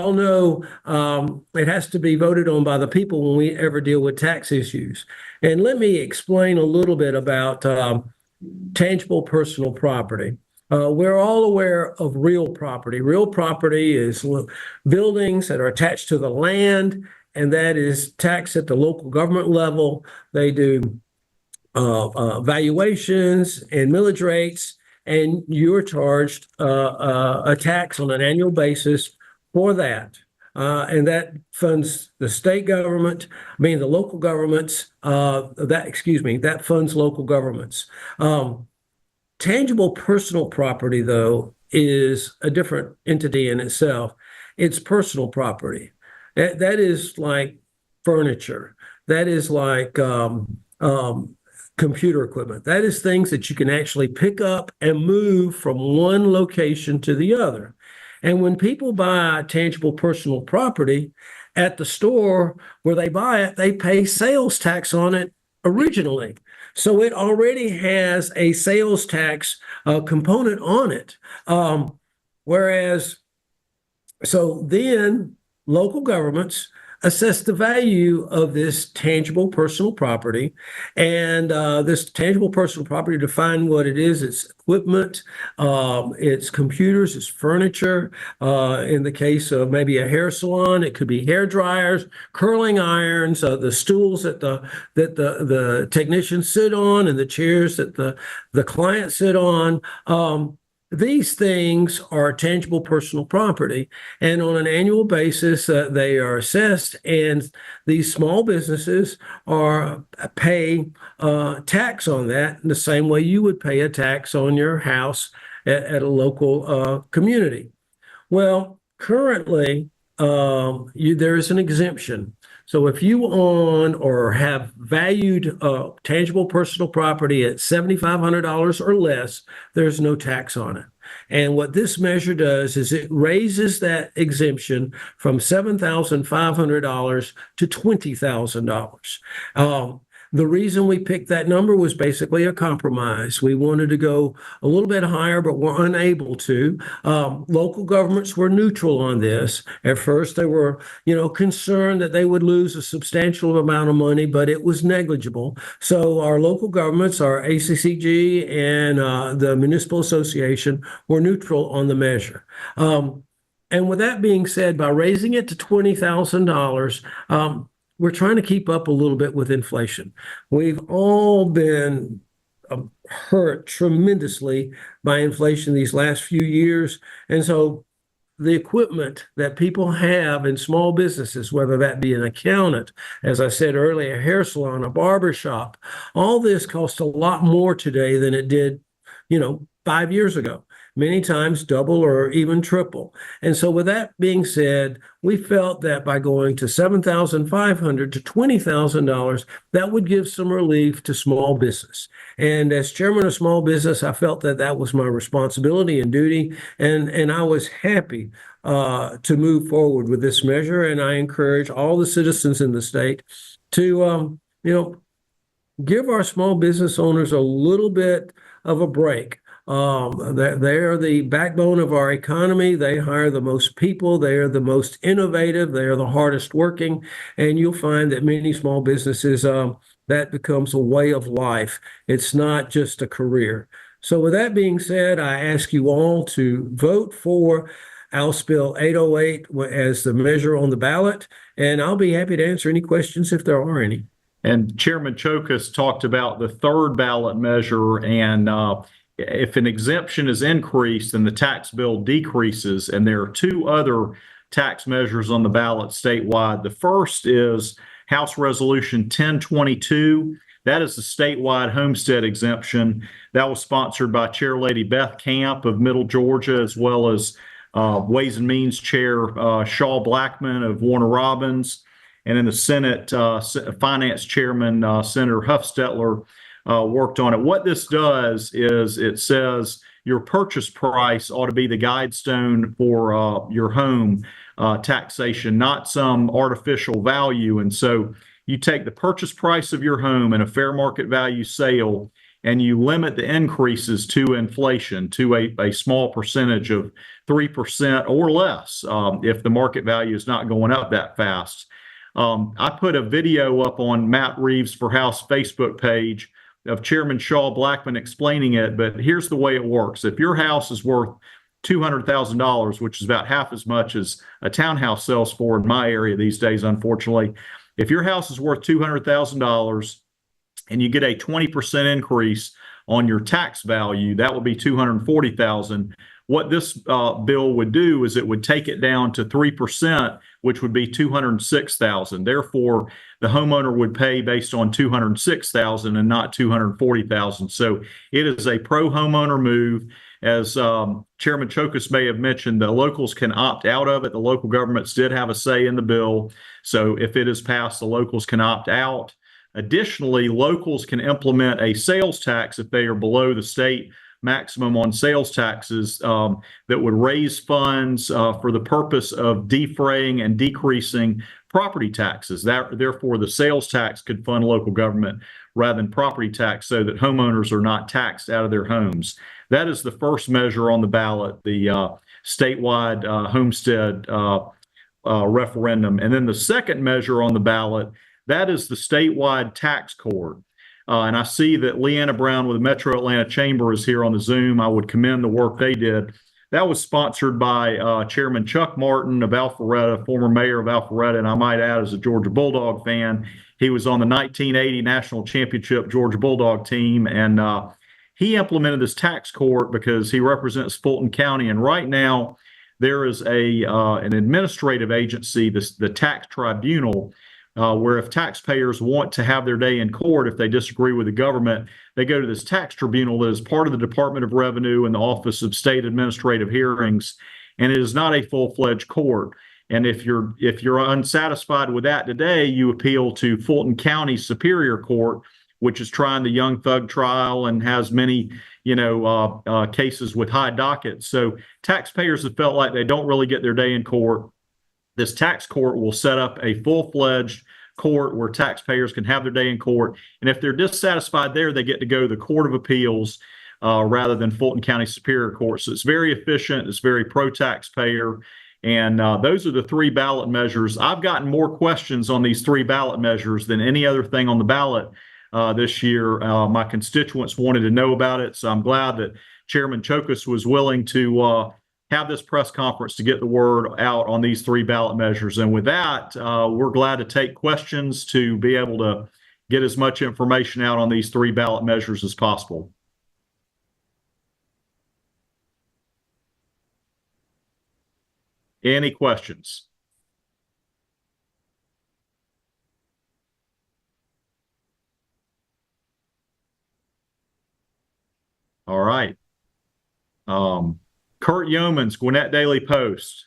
all know it has to be voted on by the people when we ever deal with tax issues. And let me explain a little bit about tangible personal property. We're all aware of real property. Real property is buildings that are attached to the land, and that is taxed at the local government level. They do valuations and millage rates, and you're charged a tax on an annual basis for that. And that funds the state government, the local governments, that funds local governments. Tangible personal property, though, is a different entity in itself. It's personal property. That is like furniture. That is like computer equipment. That is things that you can actually pick up and move from one location to the other. And when people buy tangible personal property at the store where they buy it, they pay sales tax on it originally. So it already has a sales tax component on it. So then local governments assess the value of this tangible personal property, and this tangible personal property, define what it is. It's equipment, it's computers, it's furniture. In the case of maybe a hair salon, it could be hair dryers, curling irons, the stools that the technicians sit on, and the chairs that the clients sit on. These things are tangible personal property, and on an annual basis, they are assessed, and these small businesses pay tax on that in the same way you would pay a tax on your house at a local community. Well, currently, there is an exemption. So if you own or have valued tangible personal property at $7,500 or less, there's no tax on it. And what this measure does is it raises that exemption from $7,500 to $20,000. The reason we picked that number was basically a compromise. We wanted to go a little bit higher, but we're unable to. Local governments were neutral on this. At first, they were, concerned that they would lose a substantial amount of money, but it was negligible. So our local governments, our ACCG and the Municipal Association, were neutral on the measure. And with that being said, by raising it to $20,000, we're trying to keep up a little bit with inflation. We've all been hurt tremendously by inflation these last few years. And so the equipment that people have in small businesses, whether that be an accountant, as I said earlier, a hair salon, a barber shop, all this costs a lot more today than it did, 5 years ago. Many times double or even triple. And so with that being said, we felt that by going to $7,500 to $20,000, that would give some relief to small business. And as chairman of small business, I felt that that was my responsibility and duty. And I was happy to move forward with this measure. And I encourage all the citizens in the state to, give our small business owners a little bit of a break. They are the backbone of our economy. They hire the most people. They are the most innovative. They are the hardest working. And you'll find that many small businesses, that becomes a way of life. It's not just a career. So with that being said, I ask you all to vote for House Bill 808 as the measure on the ballot. And I'll be happy to answer any questions if there are any. And Chairman Cheokas talked about the third ballot measure, and if an exemption is increased and the tax bill decreases, and there are two other tax measures on the ballot statewide. The first is House Resolution 1022. That is the statewide homestead exemption. That was sponsored by Chair Lady Beth Camp of Middle Georgia, as well as Ways and Means Chair Shaw Blackman of Warner Robins. And in the Senate, Finance Chairman Senator Huffstetler worked on it. What this does is it says your purchase price ought to be the guidestone for your home taxation, not some artificial value. And so you take the purchase price of your home in a fair market value sale, and you limit the increases to inflation to a small percentage of 3% or less if the market value is not going up that fast. I put a video up on Matt Reeves for House Facebook page of Chairman Shaw Blackman explaining it, but here's the way it works. If your house is worth $200,000, which is about half as much as a townhouse sells for in my area these days, unfortunately, if your house is worth $200,000 and you get a 20% increase on your tax value, that would be $240,000. What this bill would do is it would take it down to 3%, which would be $206,000. Therefore, the homeowner would pay based on $206,000 and not $240,000. So it is a pro-homeowner move. As Chairman Cheokas may have mentioned, the locals can opt out of it. The local governments did have a say in the bill. So if it is passed, the locals can opt out. Additionally, locals can implement a sales tax if they are below the state maximum on sales taxes that would raise funds for the purpose of defraying and decreasing property taxes. Therefore, the sales tax could fund local government rather than property tax so that homeowners are not taxed out of their homes. That is the first measure on the ballot, the statewide homestead referendum. And then the second measure on the ballot, that is the statewide tax court. And I see that Leanna Brown with the Metro Atlanta Chamber is here on the Zoom. I would commend the work they did. That was sponsored by Chairman Chuck Martin of Alpharetta, former mayor of Alpharetta, and I might add, as a Georgia Bulldog fan, he was on the 1980 National Championship Georgia Bulldog team, and he implemented this tax court because he represents Fulton County. And right now, there is an administrative agency, the tax tribunal, where if taxpayers want to have their day in court, if they disagree with the government, they go to this tax tribunal that is part of the Department of Revenue and the Office of State Administrative Hearings, and it is not a full-fledged court. And if you're unsatisfied with that today, you appeal to Fulton County Superior Court, which is trying the Young Thug trial and has many, cases with high dockets. So taxpayers have felt like they don't really get their day in court. This tax court will set up a full-fledged court where taxpayers can have their day in court. And if they're dissatisfied there, they get to go to the Court of Appeals rather than Fulton County Superior Court. So it's very efficient. It's very pro-taxpayer. And those are the three ballot measures. I've gotten more questions on these three ballot measures than any other thing on the ballot this year. My constituents wanted to know about it. So I'm glad that Chairman Cheokas was willing to have this press conference to get the word out on these three ballot measures. And with that, we're glad to take questions to be able to get as much information out on these three ballot measures as possible. Any questions? All right. Kurt Yeomans, Gwinnett Daily Post.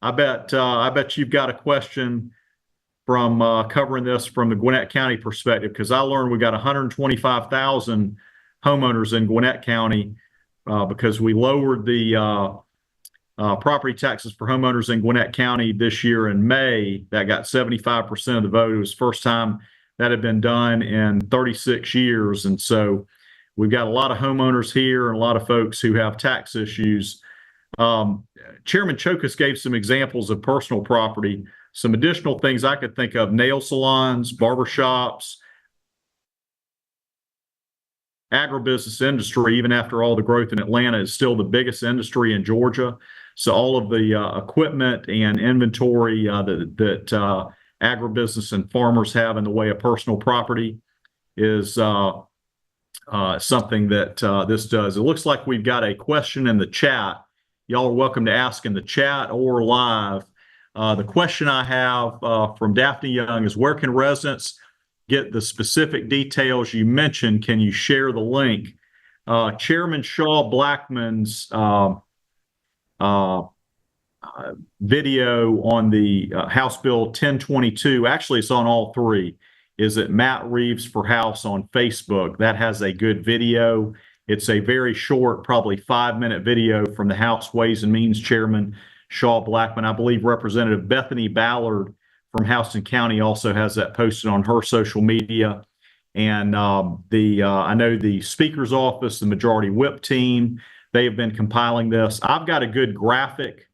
I bet you've got a question from covering this from the Gwinnett County perspective, because I learned we got 125,000 homeowners in Gwinnett County because we lowered the property taxes for homeowners in Gwinnett County this year in May. That got 75% of the vote. It was the first time that had been done in 36 years. And so we've got a lot of homeowners here and a lot of folks who have tax issues. Chairman Cheokas gave some examples of personal property. Some additional things I could think of: nail salons, barbershops, agribusiness industry, even after all the growth in Atlanta, is still the biggest industry in Georgia. So all of the equipment and inventory that agribusiness and farmers have in the way of personal property is something that this does. It looks like we've got a question in the chat. Y'all are welcome to ask in the chat or live. The question I have from Daphne Young is, where can residents get the specific details you mentioned? Can you share the link? Chairman Shaw Blackman's video on the House Bill 1022, actually it's on all three, is at Matt Reeves for House on Facebook. That has a good video. It's a very short, probably 5-minute video from the House Ways and Means Chairman Shaw Blackman. I believe Representative Bethany Ballard from Houston County also has that posted on her social media. And I know the Speaker's office, the Majority Whip team, they have been compiling this. I've got a good graphic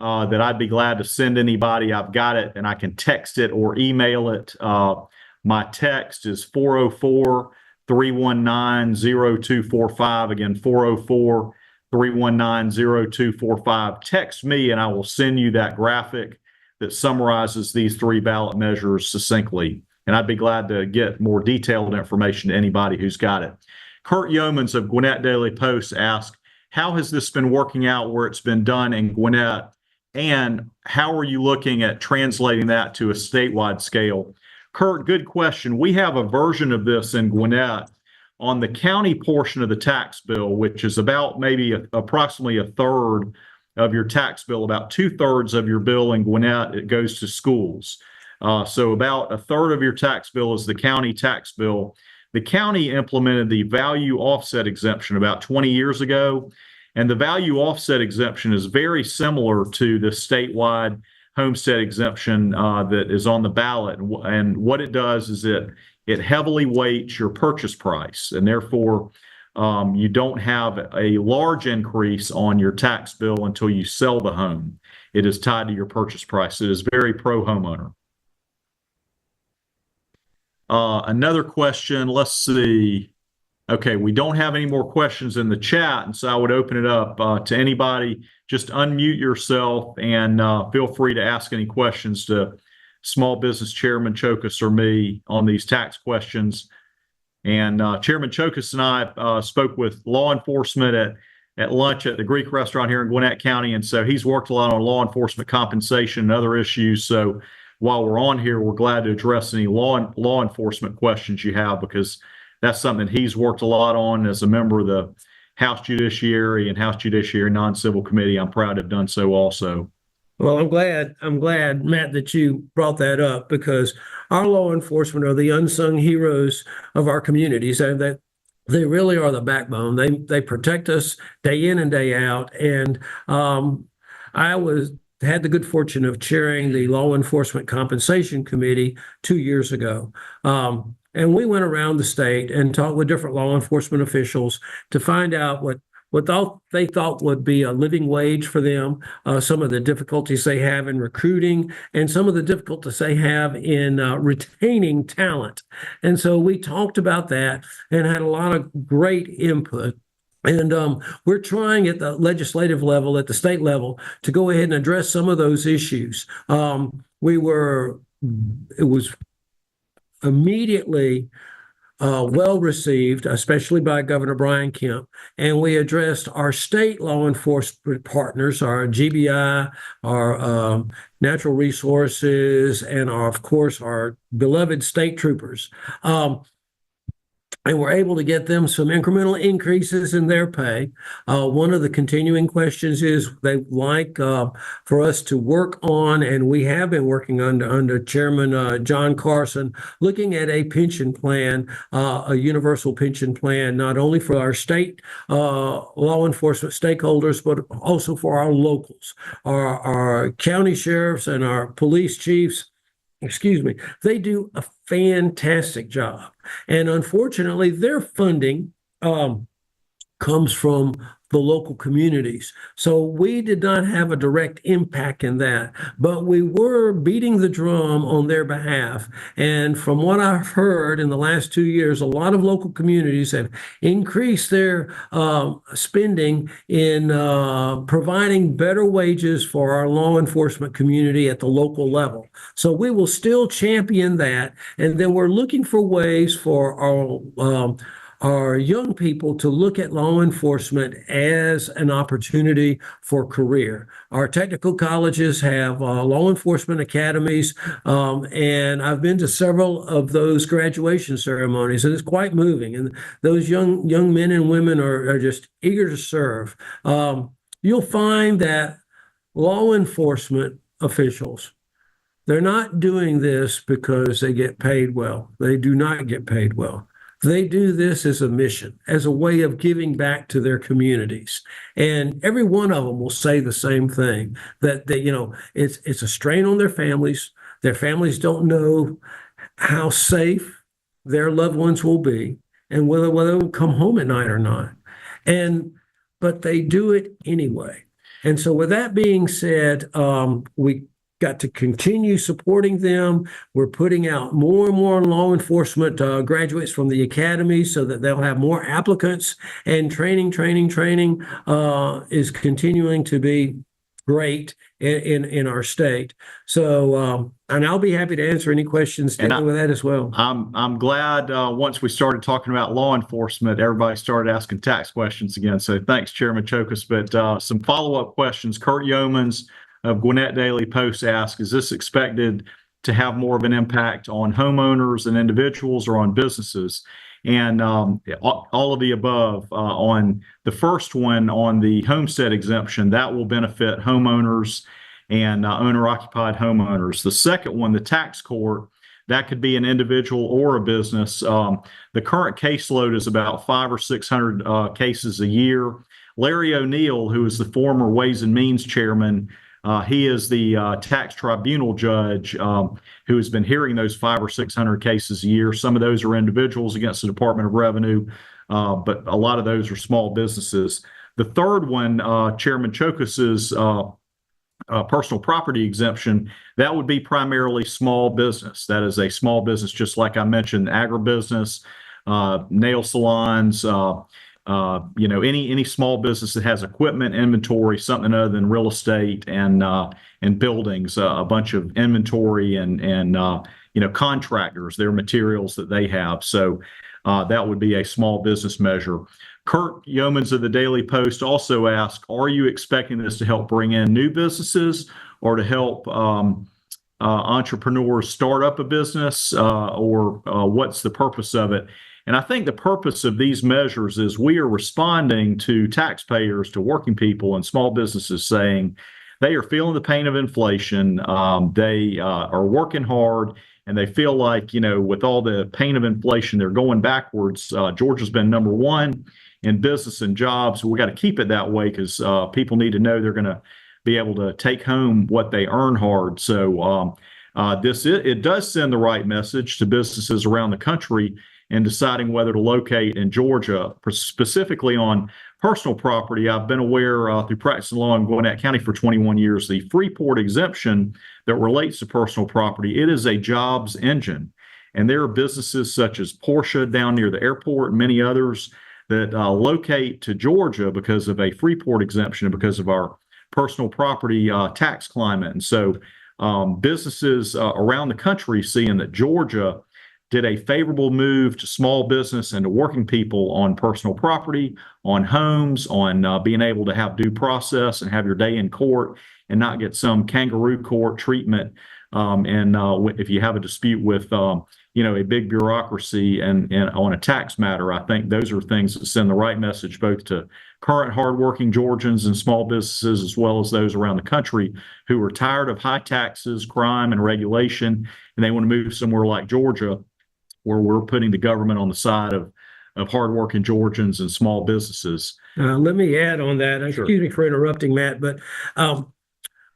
that I'd be glad to send anybody. I've got it, and I can text it or email it. My text is 404-319-0245. Again, 404-319-0245. Text me, and I will send you that graphic that summarizes these three ballot measures succinctly. And I'd be glad to get more detailed information to anybody who's got it. Kurt Yeomans of Gwinnett Daily Post asked, how has this been working out where it's been done in Gwinnett? And how are you looking at translating that to a statewide scale? Kurt, good question. We have a version of this in Gwinnett on the county portion of the tax bill, which is about maybe approximately a third of your tax bill. About 2/3 of your bill in Gwinnett, it goes to schools. So about a third of your tax bill is the county tax bill. The county implemented the value offset exemption about 20 years ago, and the value offset exemption is very similar to the statewide homestead exemption that is on the ballot. And what it does is it heavily weights your purchase price, and therefore you don't have a large increase on your tax bill until you sell the home. It is tied to your purchase price. It is very pro-homeowner. Another question, let's see. Okay, we don't have any more questions in the chat, and so I would open it up to anybody. Just unmute yourself and feel free to ask any questions to Small Business Chairman Cheokas or me on these tax questions. And Chairman Cheokas and I spoke with law enforcement at lunch at the Greek restaurant here in Gwinnett County, and so he's worked a lot on law enforcement compensation and other issues. So while we're on here, we're glad to address any law enforcement questions you have, because that's something he's worked a lot on as a member of the House Judiciary and House Judiciary Non-Civil Committee. I'm proud to have done so also. Well, I'm glad, Matt, that you brought that up, because our law enforcement are the unsung heroes of our communities, and that they really are the backbone. They protect us day in and day out. And I had the good fortune of chairing the Law Enforcement Compensation Committee 2 years ago. And we went around the state and talked with different law enforcement officials to find out what they thought would be a living wage for them, some of the difficulties they have in recruiting, and some of the difficulties they have in retaining talent. And so we talked about that and had a lot of great input. And we're trying at the legislative level, at the state level, to go ahead and address some of those issues. It was immediately well received, especially by Governor Brian Kemp, and we addressed our state law enforcement partners, our GBI, our natural resources, and of course our beloved state troopers. And we're able to get them some incremental increases in their pay. One of the continuing questions is they'd like for us to work on, and we have been working under Chairman John Carson, looking at a pension plan, a universal pension plan, not only for our state law enforcement stakeholders, but also for our locals, our county sheriffs and our police chiefs. They do a fantastic job. And unfortunately, their funding comes from the local communities. So we did not have a direct impact in that, but we were beating the drum on their behalf. And from what I've heard in the last 2 years, a lot of local communities have increased their spending in providing better wages for our law enforcement community at the local level. So we will still champion that. And then we're looking for ways for our young people to look at law enforcement as an opportunity for career. Our technical colleges have law enforcement academies, and I've been to several of those graduation ceremonies, and it's quite moving. And those young men and women are just eager to serve. You'll find that law enforcement officials, they're not doing this because they get paid well. They do not get paid well. They do this as a mission, as a way of giving back to their communities. And every one of them will say the same thing, that it's a strain on their families. Their families don't know how safe their loved ones will be and whether they'll come home at night or not. But they do it anyway. And so with that being said, we got to continue supporting them. We're putting out more and more law enforcement graduates from the academy so that they'll have more applicants, and training is continuing to be great in our state. So, and I'll be happy to answer any questions dealing with that as well. I'm glad once we started talking about law enforcement, everybody started asking tax questions again. So thanks, Chairman Cheokas. But some follow-up questions. Kurt Yeomans of Gwinnett Daily Post asks, is this expected to have more of an impact on homeowners and individuals or on businesses? And all of the above. On the first one, on the homestead exemption, that will benefit homeowners and owner-occupied homeowners. The second one, the tax court, that could be an individual or a business. The current caseload is about 500 or 600 cases a year. Larry O'Neill, who is the former Ways and Means chairman, he is the tax tribunal judge who has been hearing those 500 or 600 cases a year. Some of those are individuals against the Department of Revenue, but a lot of those are small businesses. The third one, Chairman Cheokas's personal property exemption, that would be primarily small business. That is a small business, just like I mentioned, agribusiness, nail salons, any small business that has equipment, inventory, something other than real estate and buildings, a bunch of inventory and contractors, their materials that they have. So that would be a small business measure. Kurt Yeomans of the Daily Post also asked, are you expecting this to help bring in new businesses or to help entrepreneurs start up a business, or what's the purpose of it? And I think the purpose of these measures is we are responding to taxpayers, to working people and small businesses saying they are feeling the pain of inflation. They are working hard and they feel like, with all the pain of inflation, they're going backwards. Georgia's been number one in business and jobs. We got to keep it that way because people need to know they're going to be able to take home what they earn hard. So it does send the right message to businesses around the country in deciding whether to locate in Georgia, specifically on personal property. I've been aware through practicing law in Gwinnett County for 21 years, the Freeport exemption that relates to personal property, it is a jobs engine. And there are businesses such as Porsche down near the airport and many others that locate to Georgia because of a Freeport exemption and because of our personal property tax climate. And so businesses around the country seeing that Georgia did a favorable move to small business and to working people on personal property, on homes, on being able to have due process and have your day in court and not get some kangaroo court treatment. And if you have a dispute with, a big bureaucracy and on a tax matter, I think those are things that send the right message both to current hardworking Georgians and small businesses, as well as those around the country who are tired of high taxes, crime, and regulation, and they want to move somewhere like Georgia, where we're putting the government on the side of hardworking Georgians and small businesses. Let me add on that. Sure. Excuse me for interrupting, Matt, but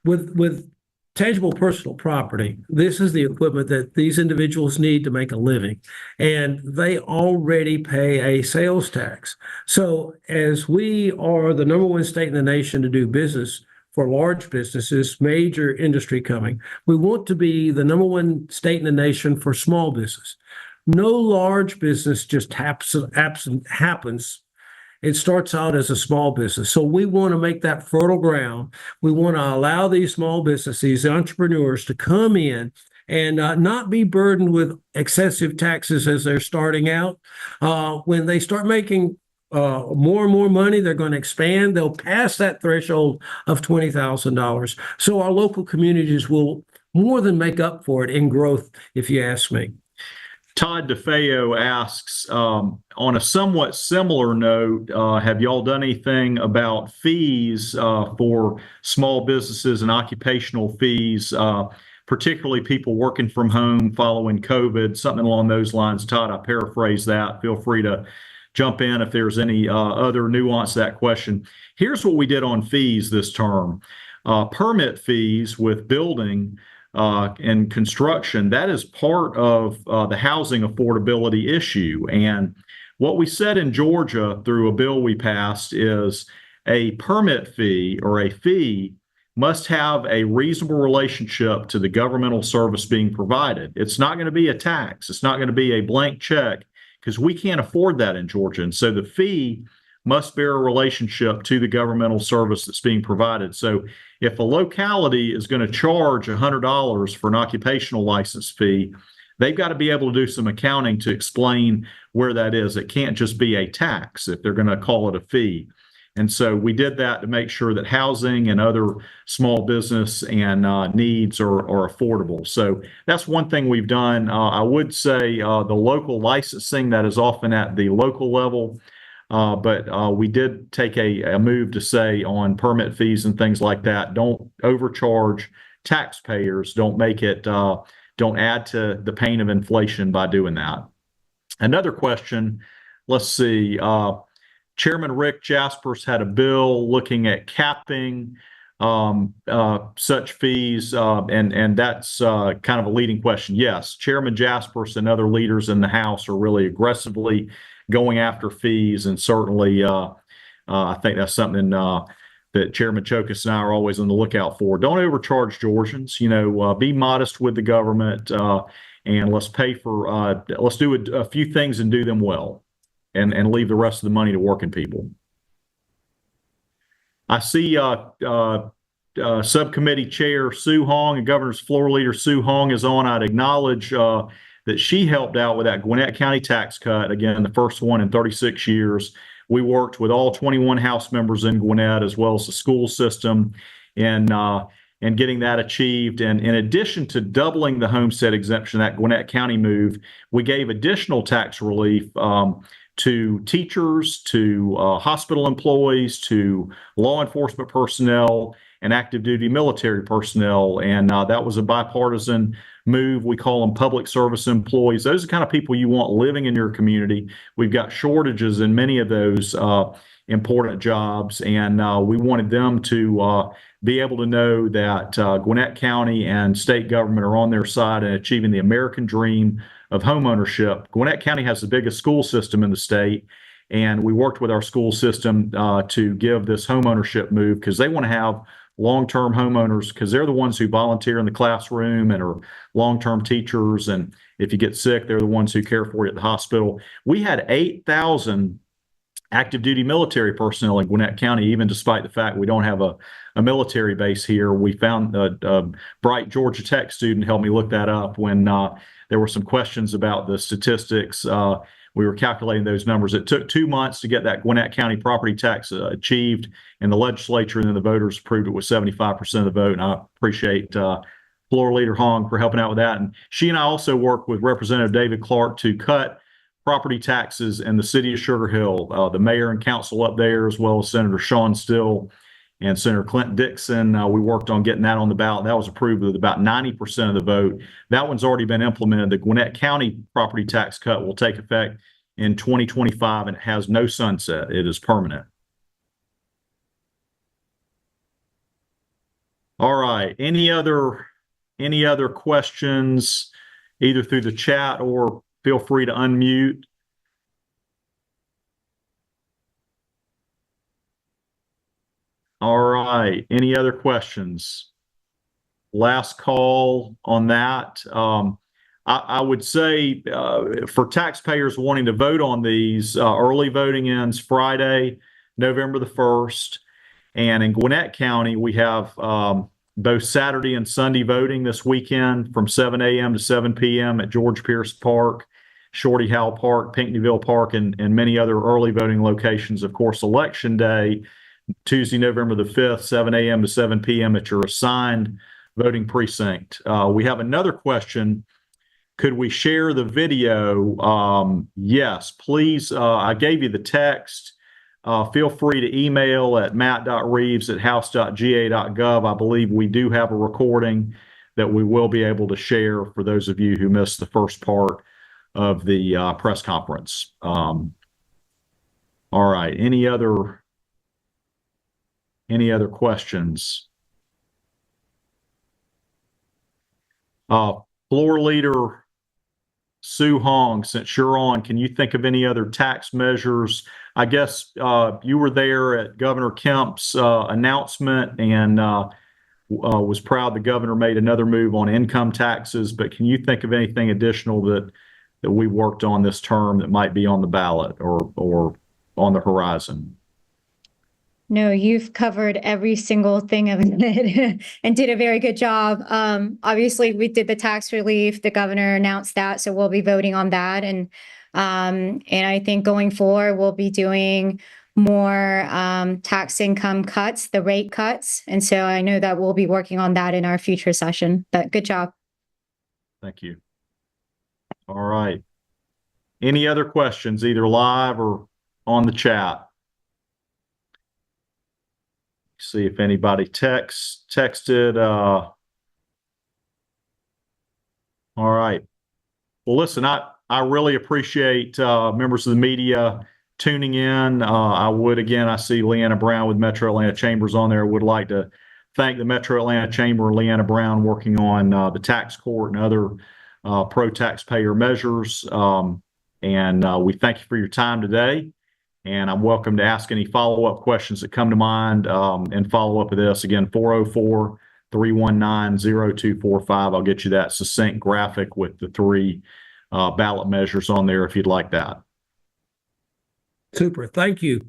with tangible personal property, this is the equipment that these individuals need to make a living, and they already pay a sales tax. So as we are the number one state in the nation to do business for large businesses, major industry coming, we want to be the number one state in the nation for small business. No large business just happens. It starts out as a small business. So we want to make that fertile ground. We want to allow these small businesses, these entrepreneurs to come in and not be burdened with excessive taxes as they're starting out. When they start making more and more money, they're going to expand. They'll pass that threshold of $20,000. So our local communities will more than make up for it in growth, if you ask me. Todd DeFeo asks, on a somewhat similar note, have y'all done anything about fees for small businesses and occupational fees, particularly people working from home following COVID, something along those lines? Todd, I paraphrase that. Feel free to jump in if there's any other nuance to that question. Here's what we did on fees this term. Permit fees with building in construction, that is part of the housing affordability issue. And what we said in Georgia through a bill we passed is a permit fee or a fee must have a reasonable relationship to the governmental service being provided. It's not going to be a tax. It's not going to be a blank check because we can't afford that in Georgia. And so the fee must bear a relationship to the governmental service that's being provided. So if a locality is going to charge $100 for an occupational license fee, they've got to be able to do some accounting to explain where that is. It can't just be a tax if they're going to call it a fee. And so we did that to make sure that housing and other small business and needs are affordable. So that's one thing we've done. I would say the local licensing, that is often at the local level. But we did take a move to say on permit fees and things like that, don't overcharge taxpayers. Don't make it, don't add to the pain of inflation by doing that. Another question, let's see. Chairman Rick Jaspers had a bill looking at capping such fees, and that's kind of a leading question. Yes, Chairman Jaspers and other leaders in the House are really aggressively going after fees, and certainly I think that's something that Chairman Cheokas and I are always on the lookout for. Don't overcharge Georgians. Be modest with the government, and let's pay for let's do a few things and do them well, and leave the rest of the money to working people. I see Subcommittee Chair Sue Hong and Governor's Floor Leader Sue Hong is on. I'd acknowledge that she helped out with that Gwinnett County tax cut, again, the first one in 36 years. We worked with all 21 House members in Gwinnett, as well as the school system, in getting that achieved. And in addition to doubling the homestead exemption, that Gwinnett County move, we gave additional tax relief to teachers, to hospital employees, to law enforcement personnel, and active duty military personnel. And that was a bipartisan move. We call them public service employees. Those are the kind of people you want living in your community. We've got shortages in many of those important jobs, and we wanted them to be able to know that Gwinnett County and state government are on their side in achieving the American dream of homeownership. Gwinnett County has the biggest school system in the state, and we worked with our school system to give this homeownership move because they want to have long-term homeowners, because they're the ones who volunteer in the classroom and are long-term teachers. And if you get sick, they're the ones who care for you at the hospital. We had 8,000 active duty military personnel in Gwinnett County, even despite the fact we don't have a military base here. We found a bright Georgia Tech student helped me look that up when there were some questions about the statistics. We were calculating those numbers. It took 2 months to get that Gwinnett County property tax achieved in the legislature, and then the voters approved it with 75% of the vote. And I appreciate Floor Leader Hong for helping out with that. And she and I also worked with Representative David Clark to cut property taxes in the city of Sugar Hill. The mayor and council up there, as well as Senator Sean Still and Senator Clint Dixon, we worked on getting that on the ballot. That was approved with about 90% of the vote. That one's already been implemented. The Gwinnett County property tax cut will take effect in 2025, and it has no sunset. It is permanent. All right. Any other questions, either through the chat or feel free to unmute? All right. Any other questions? Last call on that. I would say for taxpayers wanting to vote on these, early voting ends Friday, November the 1st. And in Gwinnett County, we have both Saturday and Sunday voting this weekend from 7 a.m. to 7 p.m. at George Pierce Park, Shorty Howe Park, Pinckneyville Park, and many other early voting locations. Of course, Election Day, Tuesday, November the 5th, 7 a.m. to 7 p.m. at your assigned voting precinct. We have another question. Could we share the video? Yes, please. I gave you the text. Feel free to email at matt.reeves@house.ga.gov. I believe we do have a recording that we will be able to share for those of you who missed the first part of the press conference. All right. Any other questions? Floor Leader Sue Hong, since you're on, can you think of any other tax measures? I guess you were there at Governor Kemp's announcement and was proud the governor made another move on income taxes, but can you think of anything additional that we worked on this term that might be on the ballot or on the horizon? No, you've covered every single thing of it and did a very good job. Obviously, we did the tax relief. The governor announced that, so we'll be voting on that. And I think going forward, we'll be doing more tax income cuts, the rate cuts. And so I know that we'll be working on that in our future session. But good job. Thank you. All right. Any other questions, either live or on the chat? See if anybody texted. All right. Well, listen, I really appreciate members of the media tuning in. I see Leanna Brown with Metro Atlanta Chambers on there. Would like to thank the Metro Atlanta Chamber and Leanna Brown working on the tax court and other pro-taxpayer measures. And we thank you for your time today. And I'm welcome to ask any follow-up questions that come to mind and follow up with this. Again, 404-319-0245. I'll get you that succinct graphic with the 3 ballot measures on there if you'd like that. Super. Thank you.